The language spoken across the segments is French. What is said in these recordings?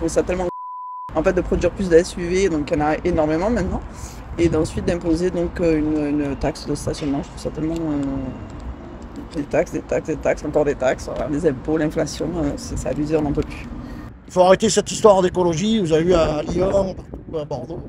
trouve ça tellement en fait de produire plus de SUV, donc il y en a énormément maintenant, et d'ensuite d'imposer donc une taxe de stationnement. Je trouve ça tellement des taxes, encore des taxes, les impôts, l'inflation, c'est abusé, on n'en peut plus. Il faut arrêter cette histoire d'écologie. Vous avez vu à Lyon, à Bordeaux,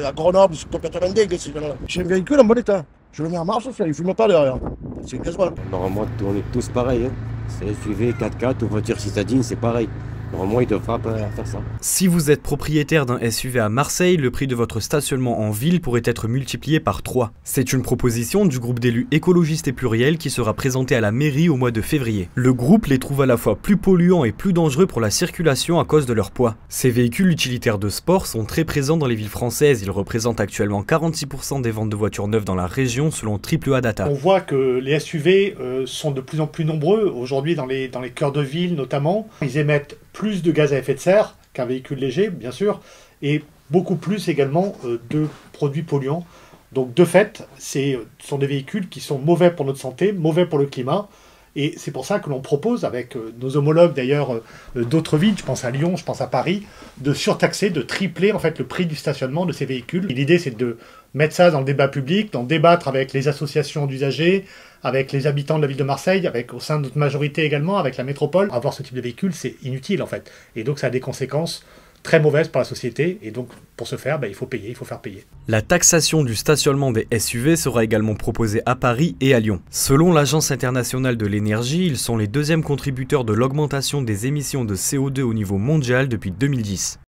à Grenoble, ils sont complètement dingues ces gens-là. J'ai un véhicule en bon état. Je le mets en marche, il ne fume pas derrière. C'est une gasoil. Normalement, on est tous pareils. Hein. C'est SUV, 4x4 ou voiture citadine, c'est pareil. Normalement, il devra pas faire ça. Si vous êtes propriétaire d'un SUV à Marseille, le prix de votre stationnement en ville pourrait être multiplié par 3. C'est une proposition du groupe d'élus écologistes et pluriels qui sera présentée à la mairie au mois de février. Le groupe les trouve à la fois plus polluants et plus dangereux pour la circulation à cause de leur poids. Ces véhicules utilitaires de sport sont très présents dans les villes françaises. Ils représentent actuellement 46% des ventes de voitures neuves dans la région selon AAA Data. On voit que les SUV sont de plus en plus nombreux aujourd'hui dans les cœurs de ville notamment. Ils émettent plus de gaz à effet de serre qu'un véhicule léger, bien sûr, et beaucoup plus également de produits polluants. Donc de fait, ce sont des véhicules qui sont mauvais pour notre santé, mauvais pour le climat, et c'est pour ça que l'on propose, avec nos homologues d'ailleurs d'autres villes, je pense à Lyon, je pense à Paris, de surtaxer, de tripler en fait le prix du stationnement de ces véhicules. L'idée c'est de mettre ça dans le débat public, d'en débattre avec les associations d'usagers, avec les habitants de la ville de Marseille, avec au sein de notre majorité également, avec la métropole. Avoir ce type de véhicule, c'est inutile en fait. Et donc ça a des conséquences très mauvaises pour la société. Et donc pour ce faire, il faut payer, il faut faire payer. La taxation du stationnement des SUV sera également proposée à Paris et à Lyon. Selon l'Agence internationale de l'énergie, ils sont les deuxièmes contributeurs de l'augmentation des émissions de CO2 au niveau mondial depuis 2010.